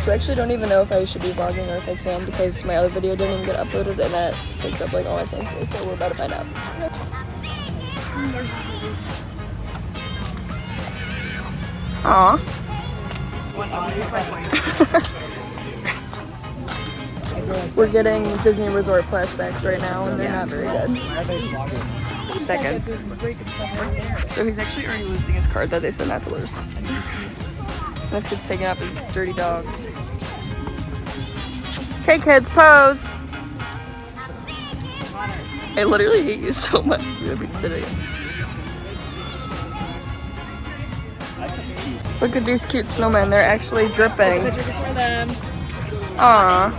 So I actually don't even know if I should be vlogging or if I can because my other video didn't even get uploaded and that takes up like all my phone space, so we're about to find out. Aww. We're getting Disney Resort flashbacks right now and they're not very good. Seconds. So he's actually already losing his card that they said not to lose. This kid's taking up his dirty dogs. Okay, kids, pose. I literally hate you so much. You've been sitting. Look at these cute snowmen. They're actually dripping. Aww.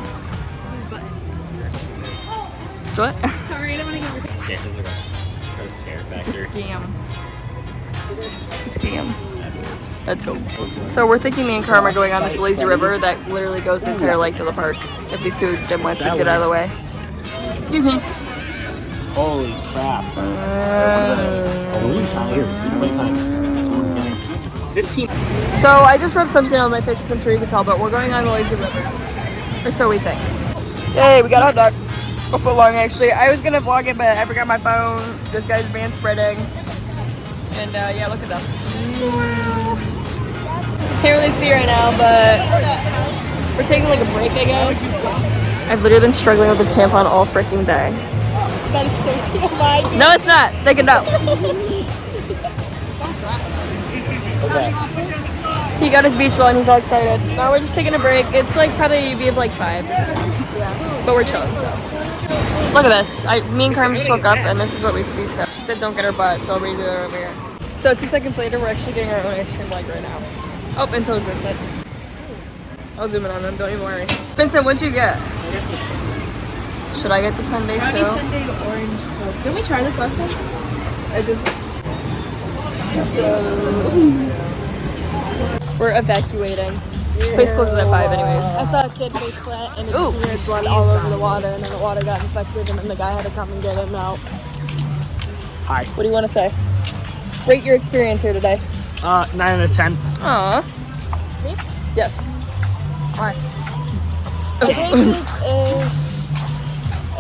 So what? Sorry, I don't want to get your Scared. There's like a scare It's a factor. scam. It's a scam. Let's go. So we're thinking me and Carm are going on this lazy river that literally goes the entire length of the park. If these two dimwits would get out of the way. Excuse me. Holy crap. How many times? 15. So I just rubbed sunscreen on my face, I'm sure you can tell, but we're going on the lazy river. Or so we think. Yay, we got a hot dog. A foot long actually. I was gonna vlog it, but I forgot my phone. This guy's van spreading. And yeah, look at them. Can't really see right now, but we're taking like a break, I guess. I've literally been struggling with the tampon all freaking day. That is so TMI. No, it's not. Take it out. Okay. He got his beach ball and he's all excited. Now we're just taking a break. It's like probably be of like 5 or something. Yeah. But we're chilling, so. Look at this. Me and Carm just woke up and this is what we see too. He said don't get her butt, so I'll redo it over here. So 2 seconds later, we're actually getting our own ice cream like right now. Oh, and so is Vincent. I'll zoom in on them, don't even worry. Vincent, what'd you get? Should I get the sundae too? Sundae orange soda. Didn't we try this last time? I did. We're evacuating. Place closes at 5 anyways. I saw a kid face plant and it smeared blood all over the water and then the water got infected and then the guy had to come and get him out. Hi. What do you want to say? Rate your experience here today. 9 out of 10. Aww. Me? Yes. Why? I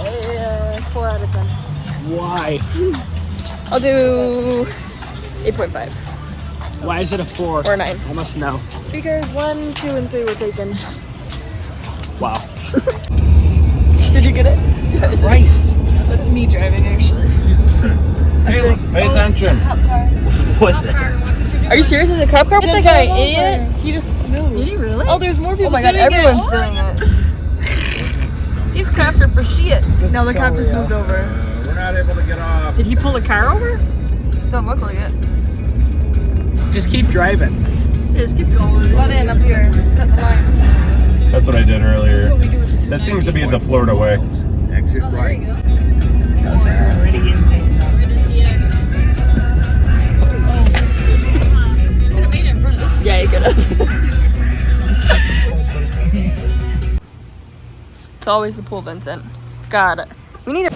rate it a 4 out of 10. Why? I'll do 8.5 Why is it a 4? or 9. I must know. Because 1, 2, and 3 were taken. Wow. Did you get it? Christ. That's me driving actually. Hey, pay attention. What the? Are you serious? There's a cop car with that guy, idiot? He just. No. Did he really? Oh, there's more people Oh my god, doing everyone's it. doing it. These cops are for shit. No, the cop just moved over. We're not able to get off. Did he pull the car over? Don't look like it. Just keep driving. Just keep going. Butt in up here. Cut the line. That's what I did earlier. That seems to be the Florida way. Exit right. Yeah, you could have. It's always the pool, Vincent. God, we need a.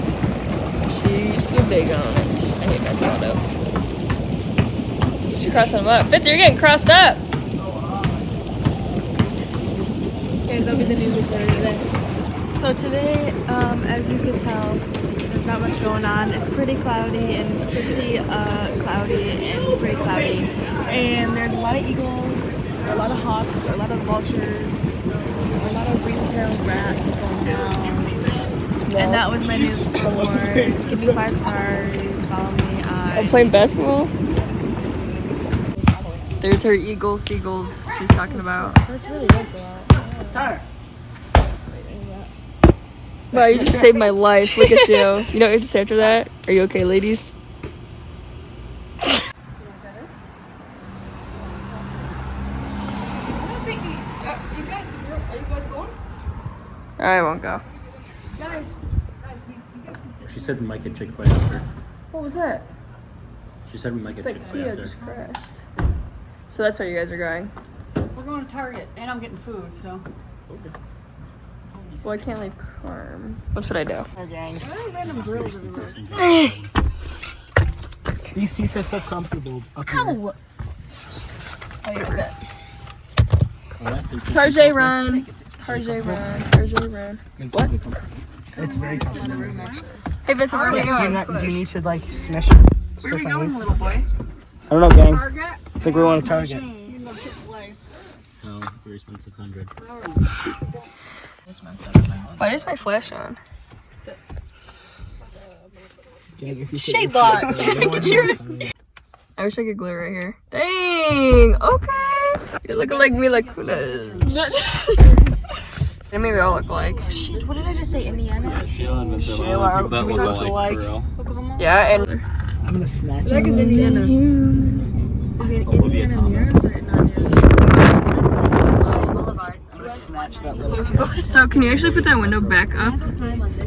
She's so big on it. I hate messing it up. She's crossing them up. Vincent, you're getting crossed up. Guys, that'll be the news reporter today. So today, as you can tell, there's not much going on. It's pretty cloudy and it's pretty cloudy and pretty cloudy. And there's a lot of eagles, a lot of hawks, a lot of vultures, a lot of ring-tailed rats going down. And that was my news report. Give me 5 stars. Follow me on. I'm playing basketball. There's her eagles, seagulls she's talking about. This really does go out. Wow, you just saved my life. Look at you. You know what you have to say after that? Are you okay, ladies? I won't go. She said we might get Chick-fil-A after. What was that? She said we might get Like Chick-fil-A Kia after. just crashed. So that's where you guys are going. We're going to Target, and I'm getting food, so. Okay. Holy Well, I can't leave Carm. What should I do? These seats are so comfortable. Up here. Ow! Tarjay run. Tarjay run. Tarjay run. What? It's very comfortable. Hey Vincent, where are we going? Do you need to like smash? Where are we going, little boy? I don't know, gang. I think we want to Target. Oh, we spent 600. Why is my flash on? Shade lock. I wish I could glue right here. Dang. Okay. You're looking like Mila Kunis. And maybe I'll look like. Shit, what did I just say? Indiana? Shayla, that we look look alike. Oklahoma? Yeah, and I'm gonna snatch That it. is Indiana. Is it Indiana near us or not near us? I'm gonna snatch that little. so can you actually put that window back up?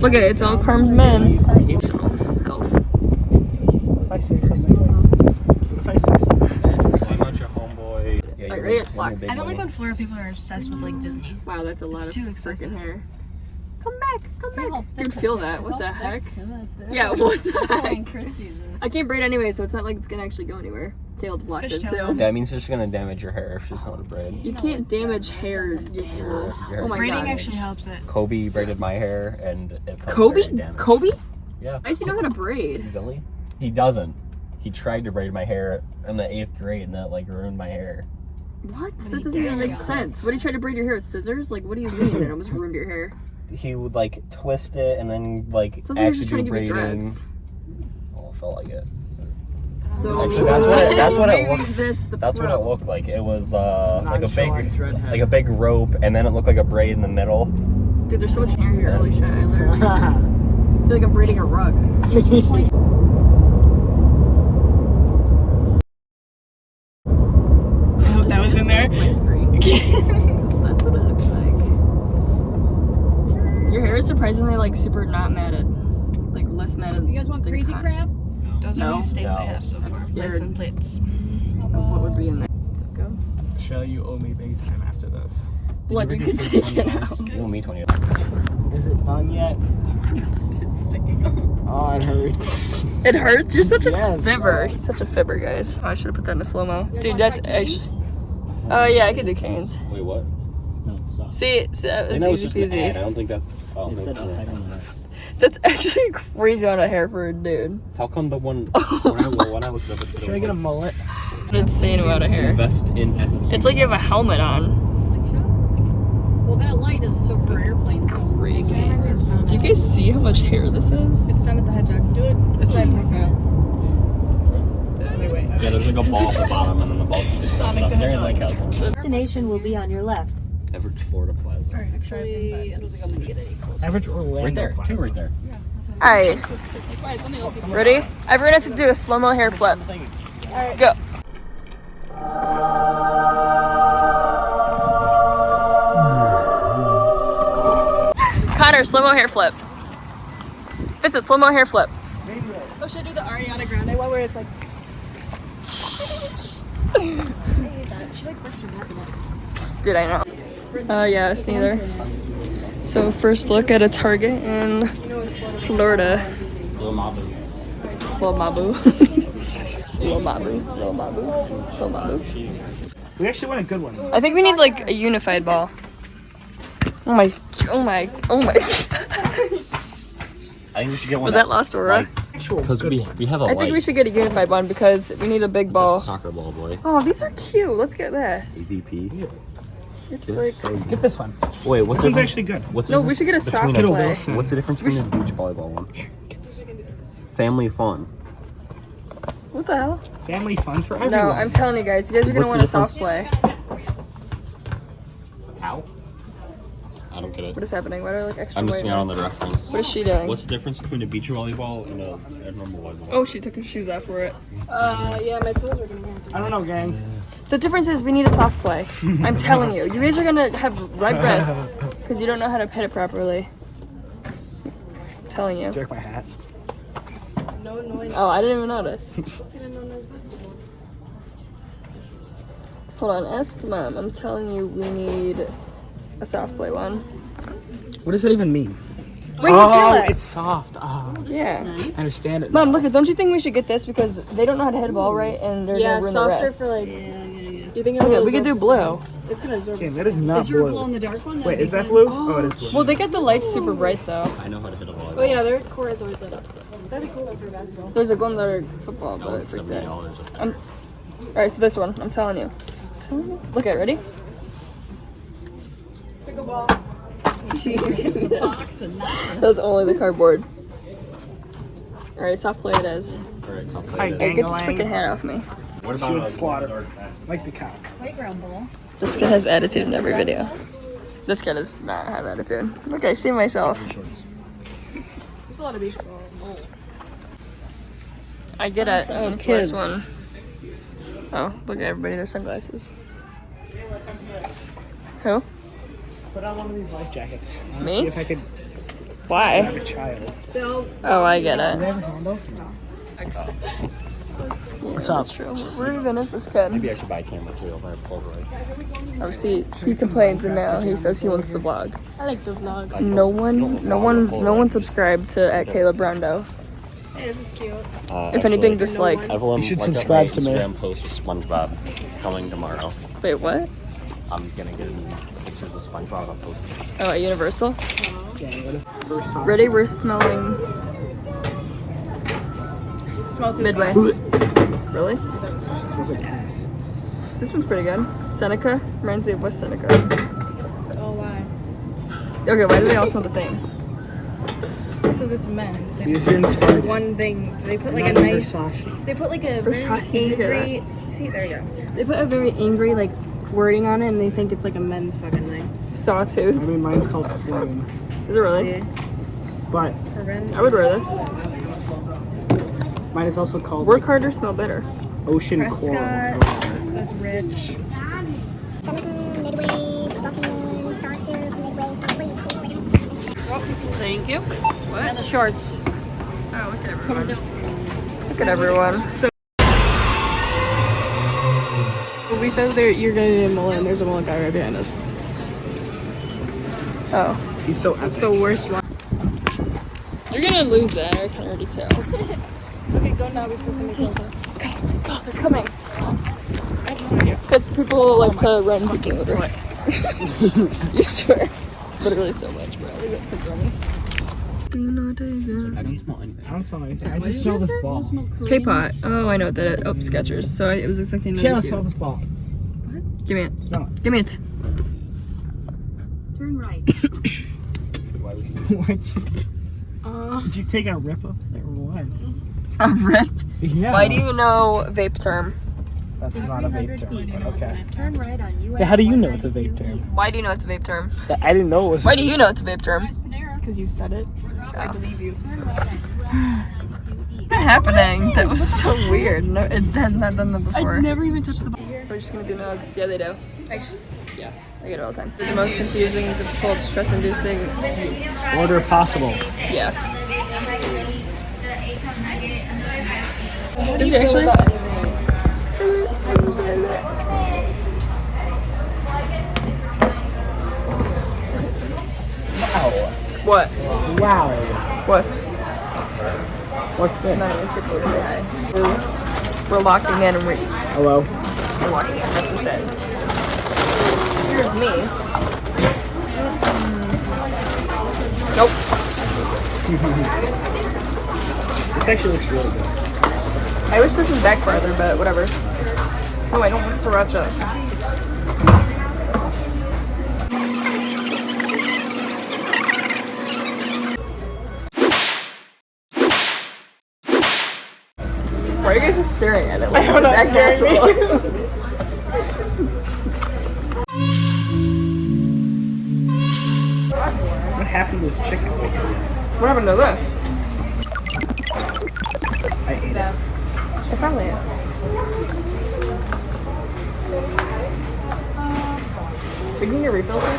Look at it. It's all Carm's men. Personal health. If I say something. If I say something. So much a homeboy. Yeah, Like, right at block. I don't like when Florida people are obsessed with like Disney. Wow, that's a lot It's of too excessive. freaking hair. Come back. Dude, feel that. What the heck? Yeah, what the heck? I can't braid anyway, so it's not like it's gonna actually go anywhere. Caleb's locked in Fishtail. too. That means it's just gonna damage your hair if she's not a braid. You can't damage hair, you fool. Oh my Braiding god. actually helps it. Kobe braided my hair and it felt Kobe? very damaged. Kobe? Yeah. I used to know how to braid. Silly. He doesn't. He tried to braid my hair in the 8th grade and that like ruined my hair. What? That doesn't even make sense. What do you try to braid your hair with scissors? Like, what do you mean? It almost ruined your hair. He would like twist it and then like Sounds like you're actually just trying do to give me braiding. dreads. Oh, it felt like it. So Actually, that's what it maybe looked. that's the That's what it problem. looked like. It was like a Nonchalant big, dreadhead. like a big rope, and then it looked like a braid in the middle. Dude, there's so much hair here. Holy shit! I literally feel like I'm braiding a rug. I hope that was in there. My screen. That's what it looks like. Your hair is surprisingly like super not matted, like less matted. You guys want than crazy Connor's. crab? Those No. are the states I No. have so far. scared. License plates. What would be in there? Does it go? Shell, you owe me big time after this. What? You can take it out. You owe me 20. Is it done yet? It's sticking out. Oh, it hurts. It hurts. You're such a Yeah. fibber. He's such a fibber, guys. Oh, I should have put that in a slow mo. Dude, that's actually. Oh yeah, I could do canes. Wait, what? No, stop. See, that was easy I peasy. don't think that. Oh, It said no. I don't know. That's actually a crazy amount of hair for a dude. How come the one when I looked it up, it's Should I get a mullet? An insane amount of hair. Invest in It's like you have a helmet on. Well, that light is so for airplanes. So Crazy. Do you guys see how much hair this is? It's Son of the Hedgehog. Do it aside profile. Other way. Yeah, there's like a ball at the bottom and then the ball just gets stuck up. They're in like a Destination will be on your left. average Florida plaza. Alright, try it actually, I inside. don't think I'm gonna get any closer. Average Orlando. Right there, two right there. Alright, Why, it's only open. ready? Everyone has to do a slow mo hair flip. Go. Connor, slow mo hair flip. This is slow mo hair flip. Oh, should I do the Ariana Grande one where it's like. She like breaks her neck in it. Did I know? Yes, neither. So first look at a Target in Florida. Little Mabu. Lil Mabu. Lil Mabu. Lil Mabu. Lil Mabu. We actually want a good one. I think we need like a unified ball. Oh my. I think we should get one. Was that Lost Aura? Because we have a I think we should get a unified one because we need a big It's a ball. soccer ball, boy. Oh, these are cute. Let's get this. AVP. It's like. Get this one. Wait, what's This the one's actually good. What's No, the we should get a soft between play. Wilson. What's the difference between the beach volleyball one? Family fun. What the hell? Family fun for everyone. No, I'm telling you guys are gonna What's want the a soft play. How? I don't get it. What is happening? Why do I look extra I'm white? missing out on the reference. What is she doing? What's the difference between a beach volleyball and a normal volleyball? Oh, she took her shoes off for it. Yeah, my toes are gonna hurt. I don't know, gang. The difference is we need a soft play. I'm telling you. You guys are gonna have red wrist because you don't know how to hit it properly. I'm telling you. Jerk my hat. No noise. Oh, I didn't even notice. What's gonna no noise basketball? Hold on, ask Mom. I'm telling you we need a soft play one. What does that even mean? Where do you feel it? It's soft. Oh, Yeah. I understand it. Mom, look, don't you think we should get this because they don't know how to hit a ball right and they're Yeah, gonna ruin the softer rest. for like. Do you think it Okay, will we could do absorb the blue. sand? It's gonna absorb the Damn, sand. that is not Is your blue. glow in the dark one? Wait, is that blue? Oh, it is blue. Well, they got the lights super bright though. I know how to hit a volleyball. Oh yeah, their core is always lit up. That'd be cool though for basketball. There's a glow in football, That but one's it's like that. $70 up there. Alright, so this one, I'm telling you. Look at it, ready? Pickleball. box and not That was only the cardboard. Alright, soft play it is. Alright, so I'll play Hi, this. Hey, get this freaking hat off me. What She would about slaughter. Like the cow. playground ball. This kid has attitude in every video. This kid does not have attitude. Look, I see myself. There's a lot of beach ball. Oh. I get it. Oh, kids. One. Oh, look at everybody, their sunglasses. Who? Put on one of these life jackets. Me? See if I could Why? have a child. Oh, I get it. What's up? True. Where even is this kid? Maybe I should buy a camera too. I'll buy a Polaroid. Oh, see, he complains and now he says he wants the vlog. I like to vlog. No one subscribed to @CalebBrando. Hey, this is cute. If anything, just like, Everyone, You should look at subscribe my to me. Instagram post with SpongeBob coming tomorrow. wait, what? I'm gonna get pictures of SpongeBob. I'll post it. Oh, at Universal. Dang, what is first song? Ready? We're smelling Smell through Midway. the Really? It smells like ass. This one's pretty good. Seneca reminds me of West Seneca. Oh, why? Okay, why do they all smell the same? Because it's men's. They Because you're in Target. one thing. They put like Not a in nice. Versace. They put like a very Versace, did you hear angry. See, there you go. They put a very angry like wording on it, and they think it's like a men's fucking thing. I Sawtooth. mean, mine's called Flame. Is it really? See? But I would wear this. mine is also called Work harder, smell better. Ocean Prescott. Coral. That's rich. Seneca, Midway, Buckingham, Sawtooth, Midway's pretty cool. Thank you. What? And the shorts. Oh, look at everyone. Look at everyone. We said that you're gonna need a mullet, and there's a mullet guy right behind us. Oh. He's so It's epic. the worst one. You're gonna lose that, I can already tell. Okay, go now before somebody kills us. God, they're coming. Because people like to run peeking over. You swear. Literally so much, bro. Look at this kid running. I don't smell anything. I don't smell anything. I just smell this ball. K-pot. Oh, I know what that is. Oh, Skechers. So I was expecting Shayla, another smell few. this ball. Give me it. Smell it. Give me it. Turn right. Why'd Did you take a rip of it or what? A rip? Yeah. Why do you know vape term? That's not a vape term, but okay. Turn right on US. Hey, how do you know it's a vape term? Why do you know it's a vape term? I didn't know it was. Why do you know it's a vape term? Because you said it. I believe you. What's happening? That was so weird. No, it has not done that before. I never even touched the ball. We're just gonna do nugs. Yeah, they do. Yeah, I get it all the time. The most confusing, difficult, stress-inducing. Order possible. Yeah. Did you actually? What? Wow. What? What's good? None of us get to say hi. We're locking in and we're Hello. locking in. That's what it is. Here's me. Nope. This actually looks really good. I wish this was back farther, but whatever. Oh, I don't want sriracha. Why are you guys just staring at it? Like, just act natural. What happened to this chicken? What happened to this? I ate it. It probably is. Are you getting your refill here?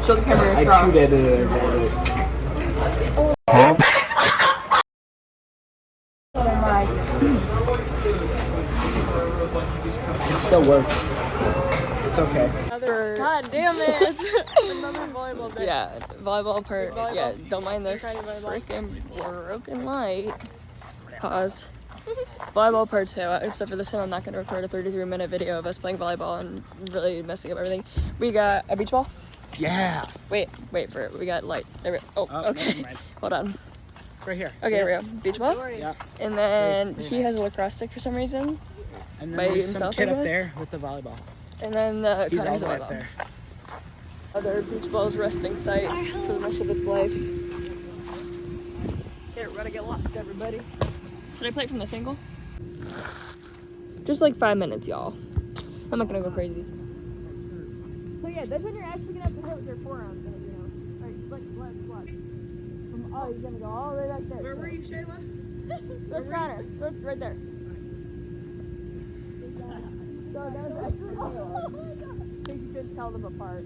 Show the camera your I straw. chewed at it. It still works. It's okay. Another God damn it! Another volleyball day. Yeah, volleyball part. Volleyball. Yeah, don't mind the Friday volleyball. freaking broken light. Pause. Volleyball part 2. Except for this time, I'm not going to record a 33-minute video of us playing volleyball and really messing up everything. We got a beach ball. Yeah. Wait for it. We got light. There we go. Oh, okay. never mind. Hold on. Right here. Okay, here we go. Beach ball. Yeah. And then Very he has a lacrosse stick for some reason. And then By there's some himself, kid I up guess? there with the volleyball. And then the He's all Connor's the way volleyball. up there. Other beach ball's resting site for the rest of its life. Okay, we're gonna get locked, everybody. Should I play it from this angle? Just like 5 minutes, y'all. I'm not gonna go crazy. So yeah, that's when you're actually gonna have to hit with your forearms, you know. Like, watch. Oh, he's gonna go all the way back there. Where were you, Shayla? That's Connor. That's right there. So that was actually in case you couldn't tell them apart.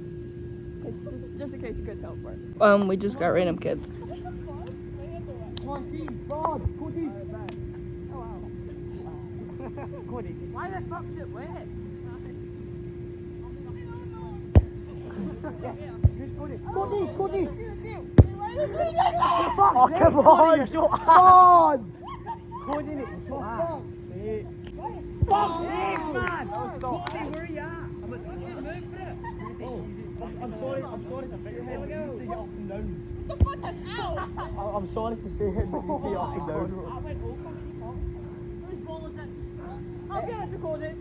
Just in case you couldn't tell them apart. We just got random kids. Come on, team. Rod. Cody's. Oh, wow. Cody. Why the fuck's it wet? Cody's. Oh, come on. You're so on. Cody, fuck's sake, man. That was so Cody, where are you at? I'm sorry to say it, but you need to get up and down. I'm sorry to say it, but you need to get up and down. Whose ball is it? I'll get it to Cody.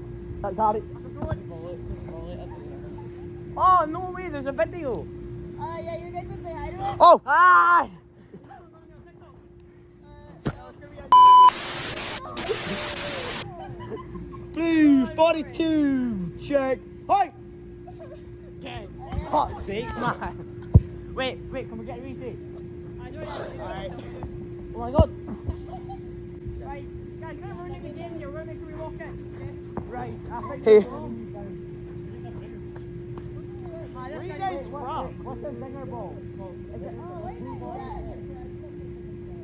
That's Harry. Oh, no way, there's a video. Yeah, you guys want to say hi to him? Oh! Hi! Blue 42! Check! Hi! Fuck's sakes, man! Wait, can we get a ready? Alright. Oh my god! Right, guys, we're gonna run it again here. We're gonna make sure we walk in. Right, I think Hey. Where are you guys from? What's this zinger ball? Is it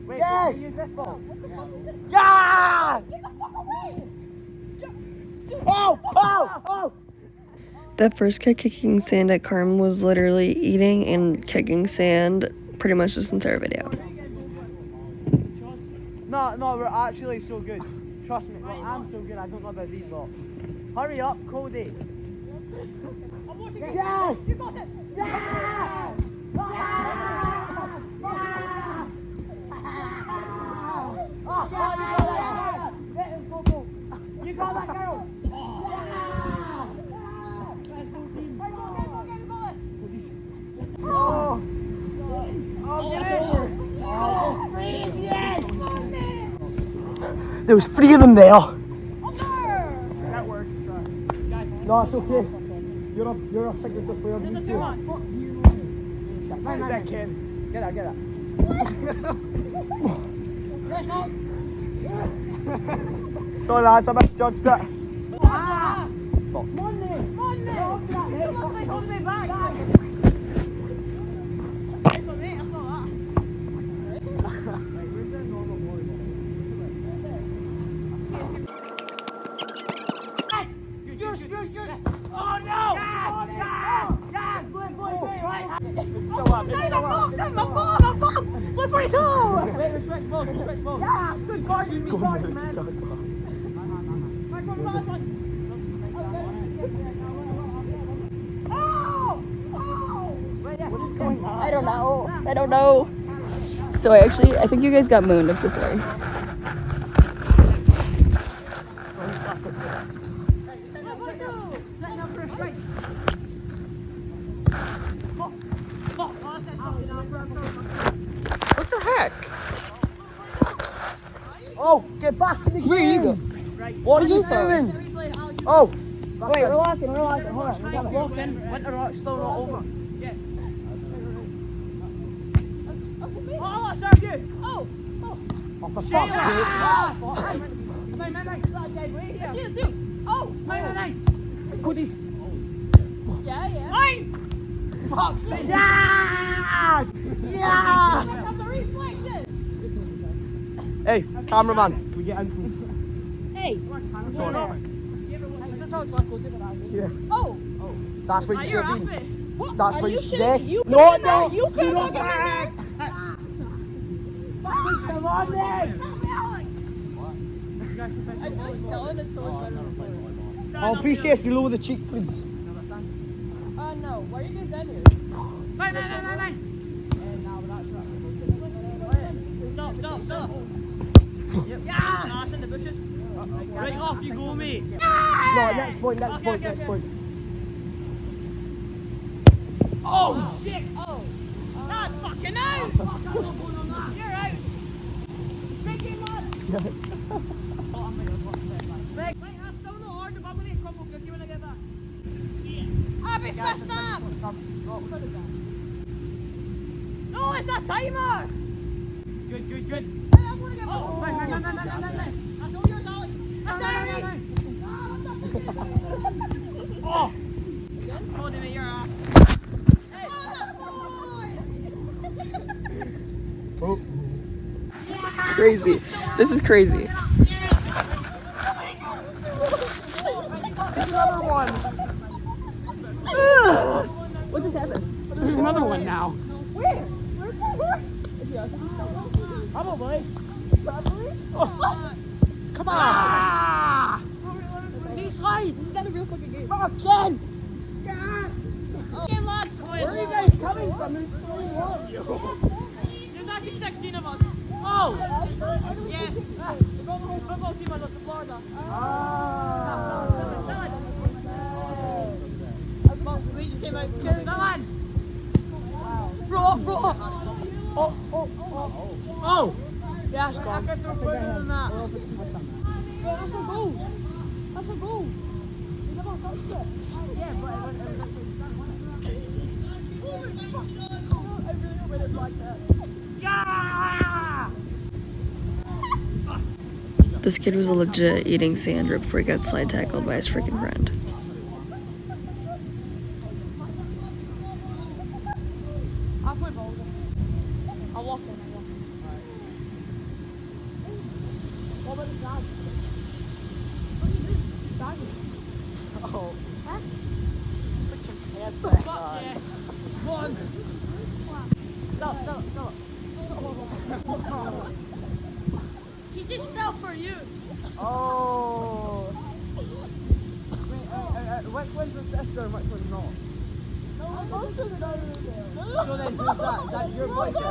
Wait, yes! Use this ball. Yeah! Oh! That first kid kicking sand at Carm was literally eating and kicking sand pretty much this entire video. No, we're actually so good. Trust me, well, I'm so good, I don't know about these lot. Hurry up, Cody. Yes! You got it! Yeah! Oh, you got that! You got that, girl! Oh, get it! Oh, yes! There was 3 of them there. That works, trust. No, it's okay. You're a signature player. Me too. That kid. Get that. Sorry lads, I misjudged it. Monday! Hold me back! Yes! Oh no! Yes! Blue 42! Right! It's still up. I've got him! Blue 42! Wait, respect balls. Yeah, good gosh, you me talking, man. What is going on? I don't know. So I think you guys got mooned. I'm so sorry. What the heck? Oh, get back in the game! Where are you going? What are you doing? Oh! Wait, we're locking. Hold on. We got walking. Winter rock's still not over. Yeah. Oh, serve you! Oh, for fuck's sake! Nine. Let's do. Oh! Nine. Goodies. Yeah. Nine! Fuck's sake! Yes! Yeah! Let's have the reflexes! Hey, cameraman, can we get in, please? Hey! Sorry. Oh! That's what you should have been. What? That's Are what you you serious? should. You No, could've no, done that. You you could've don't. done that. Come on, then. I feel like Skeleton is so much better than Florida. I'll free say if you lower the cheek, please. No. Why are you guys down here? Line. Stop. Yeah! No, it's in the bushes. Right off you go, mate. No, next point. Oh, shit! Oh. That's fucking out! You're out! Big game, lad! Right, I'm still not hard, but I'm going to crumble cookie when I get back. Abby's messed up! No, it's a timer! Good. Hey, I'm gonna get my No. That's all yours, Alex. That's ours! Oh! Hold him at your ass. It's crazy. This is crazy. Another one. What just happened? There's another one now. Where? Probably. Come on. He's right! This is not a real fucking game. Again. Game, lads! Where are you guys coming from? There's so many of you. There's actually 16 of us. Oh! Yeah. We've got the whole football team on us in Florida. Well, we just came out. Dylan! Throw up. Oh. Yeah, it's I gone. can throw further than that. That's a goal. You never touched it. Yeah, but it was actually... I really hope I didn't like that. Yeah! This kid was legit eating Sandra before he got slide tackled by his freaking friend. I'll play ball. I'll walk in. What about the dog? Oh. Huh? Put your head back Fuck on. yes! One! Stop. He just fell for you. Oh. Wait, which one's the sister and which one's not? So then who's that? Is that your boyfriend?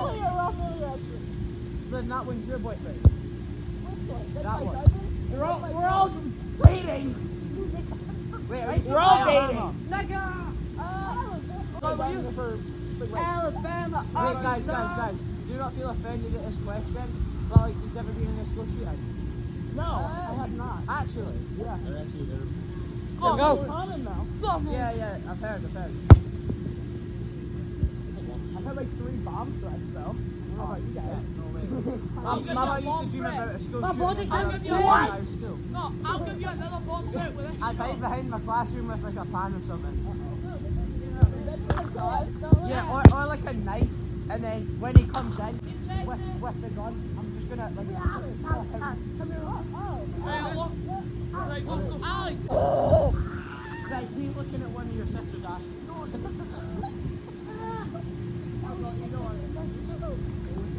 So then that one's your boyfriend? That one? We're all dating. Wait, are you We're all dating. Alabama! Wait, guys. Do not feel offended at this question, but like, you've never been in a school shooting? No, I have not. Actually? Yeah. Go. Common though. Yeah, I've heard. I've had like 3 bomb threats though. I don't know about you guys. No way. Mama used to dream about a school shooting. I'll give you in one. our school. No, I'll give you another bomb threat with this. I'd hide behind my classroom with like a pan or something. Yeah, or like a knife, and then when he comes in with the gun, I'm just gonna like Alex, come here. Right, look, Alex. Guys, we looking at one of your sisters' ass.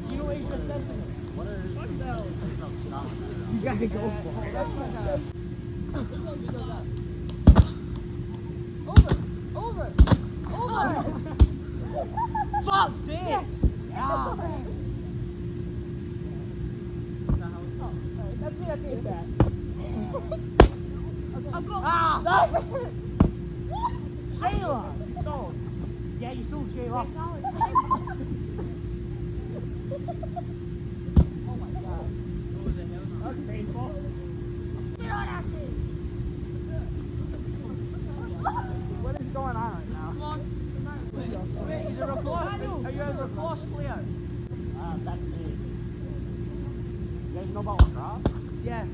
You know what he just said to me? You gotta go for it. Over. Fuck's sake! Yeah. That's me. It's that. Ah! Shayla, you sold. Yeah, you sold Shayla. Oh my god. That's painful. What is going on right now? Come on. Wait, he's a lacrosse. Are you a lacrosse player? That's it. You guys know about lacrosse? Yeah.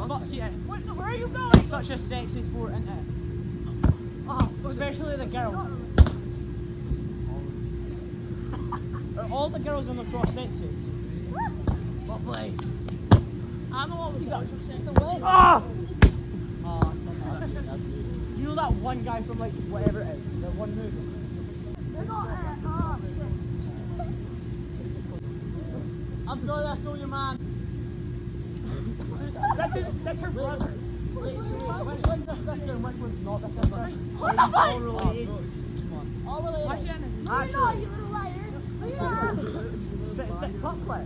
Fuck yeah. Where are you going? Such a sexy sport, isn't it? Oh, especially the girls. Are all the girls in lacrosse sexy? Lovely. I know what we got. Ah! Oh, that's me. You know that one guy from like whatever it is, the one movie. They're not, oh shit. I'm sorry I stole your man. That's her brother. Wait, so which one's her sister and which one's not the sister? What the fuck? All related. All related. Why she on No, you're not, you little liar. No, you're not. Sit top clip.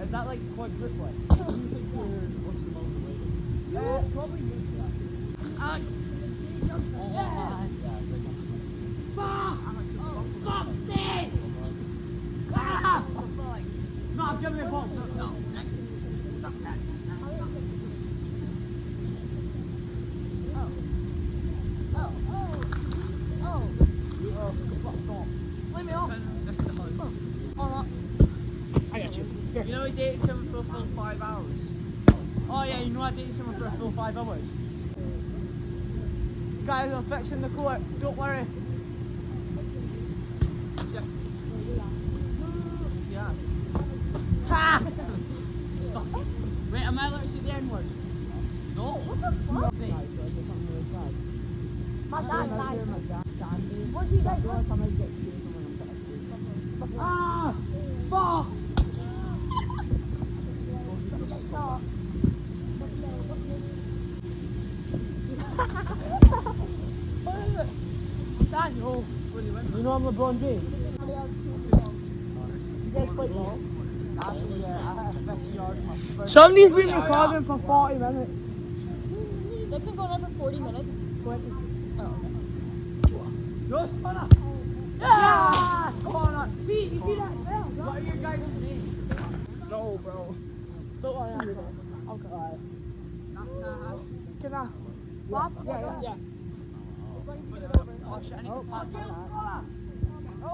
Is that like quadruplet? What's the most related? Probably you. Alex. Fuck, stay! Ah! No, give me a ball. No. Leave me off. I got you. Here. You know we dated him for a full 5 hours. Oh yeah, you know I dated someone for a full 5 hours. Guys, I'm fixing the court. Don't worry. Yeah. Ha! Wait, am I allowed to say the N-word? No. My dad died. What do you guys do? Ah! Fuck! Daniel. You know I'm LeBron James? You guys play ball? Actually, yeah, I had a 50 yard in my first. Somebody's been recording for 40 minutes. That's been going on for 40 minutes. 20. Yours, Connor! Yeah! Connor! See, you see that? What are your guys' names? No, bro. Don't worry, I'll come. Alright. Can I? What? Yeah. Oh shit, I need to pack my bag. Oh!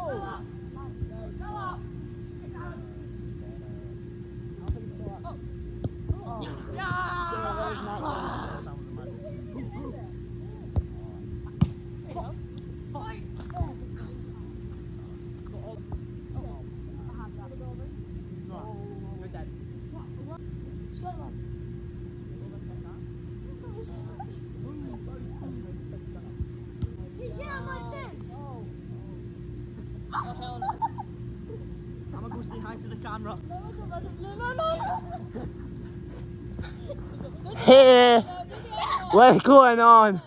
Get on my fence. Oh, hell no. I'm gonna go say hi to the camera. Hey! No, do the other one. What's going on? Do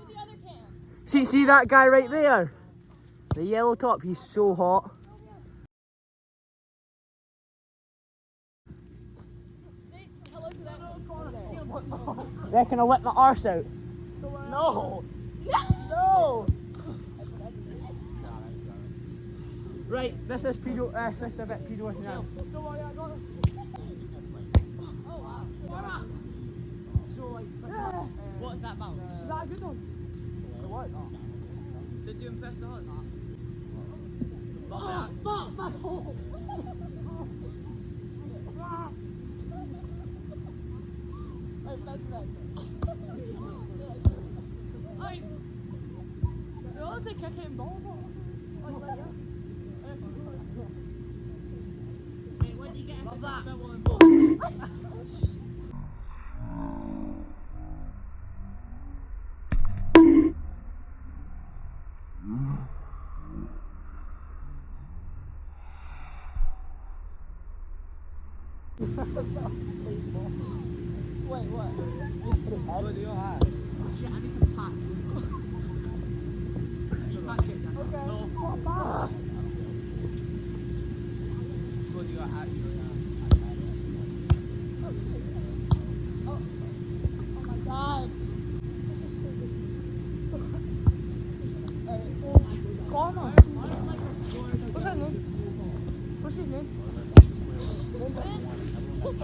the other cam. See that guy right there? The yellow top, he's so hot. Say hello to that. Reckon I whip my arse out? No! No! Right, this is pedo, this is a bit pedo now. So like, What's that bounce? is that a good one? It was. Did you impress the horse? Oh, fuck, that hole! You're allowed to kick it in balls off. Wait, what do you get? What's that? Wait, what? What do you have? Shit, I need to pack. Pack it down. Okay. No. What do you have? Oh my god. Connor. What's his name? What's his name? Vincent?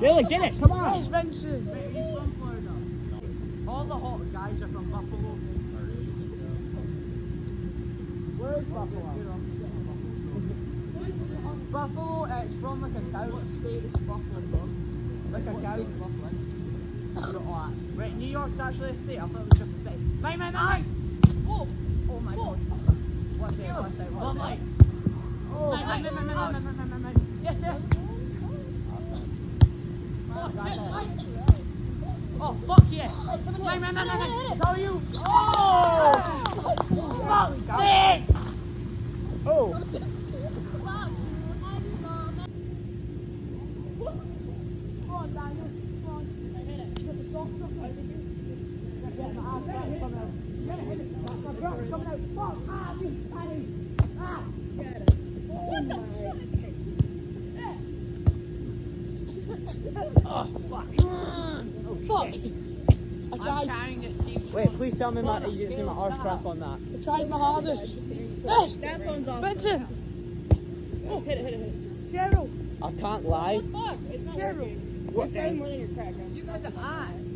Really, get it, come on! It's Vincent. All the hot guys are from Buffalo. Where is Buffalo? Buffalo, it's from like a cow. What state is Buffalo from? Like a cow. State's Buffalo. Right, New York's actually a state. I thought it was just a city. Nice! Oh! Oh my god. What's it? What's it? What's it? Oh, Yes, yes. Right. Oh, fuck yeah. Man. How are you? Oh! Fuck me! Oh. Wait, please tell me you didn't see my arse crack on that. I tried my hardest. That phone's on. Benton! Hit it. Cheryl! I can't lie. Fuck! It's not working. What? It's probably more than your crack. You guys are ass.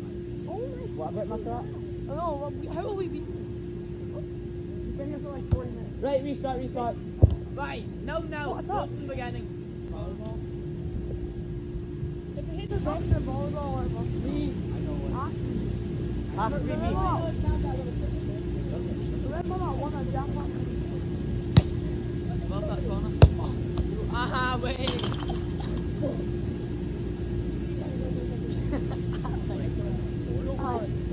What about my crack? Oh no, how will we be? We've been here for like 40 minutes. Right, restart. Right, no. What's up? From the beginning. Volleyball. If it hits the bench in volleyball, it must be. Has to be me. Remember that one I jumped up? Love that corner. Aha, wait.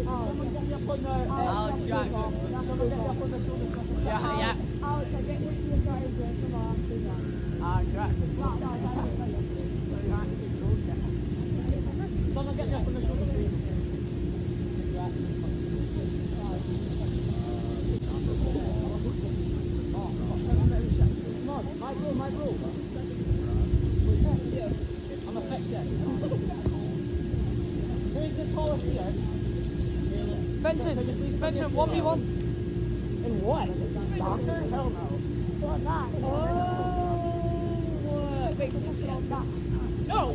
Someone get me up on the... Alex, you got Someone get me up on the shoulder. Yeah. Alex, I get what you're trying to do from Alex, you Someone get me up on the shoulder, please. My bro. I'm a fix it. Who's the tallest here? Benton, 1v1. In what? Soccer? Hell no. What that? Oh!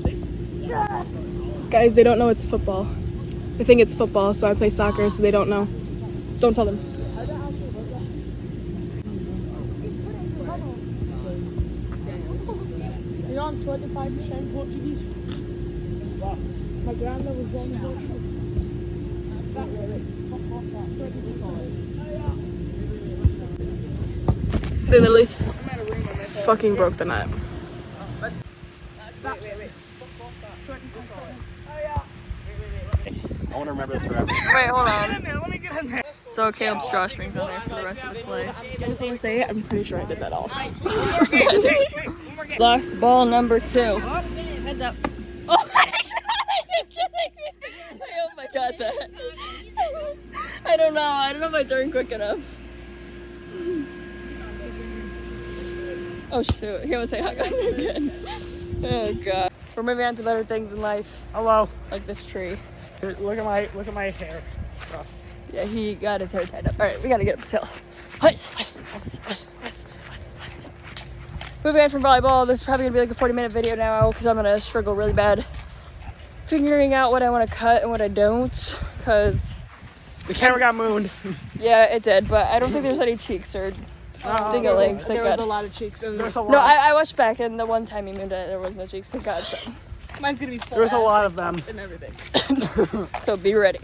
Wait, no! Guys, they don't know it's football. They think it's football, so I play soccer, so they don't know. Don't tell them. You're on 25% Portuguese. Wow. My grandma was born in Portugal. They literally fucking broke the net. I want to remember this forever. Wait, hold on. Let me get in there. So Caleb's drawstrings on there for the rest of its life. I just want to say it, I'm pretty sure I did that all. Last ball number 2. Heads up. Oh my god, are you kidding me? I hope I got that. I don't know if I turned quick enough. Oh shoot, he was saying hug on me again. Oh god. We're moving on to better things in life. Hello. Like this tree. Look at my hair. Trust. Yeah, he got his hair tied up. Alright, we gotta get up this hill. Moving on from volleyball, this is probably gonna be like a 40-minute video now because I'm gonna struggle really bad figuring out what I want to cut and what I don't, because The camera got mooned. yeah, it did, but I don't think there's any cheeks or ding-a-lings. There was a lot of cheeks. And There's a lot. No, I watched back, and the one time he mooned it, there was no cheeks. Thank God. So, mine's gonna be full. There's a ass, lot like, of them. and everything. so be ready.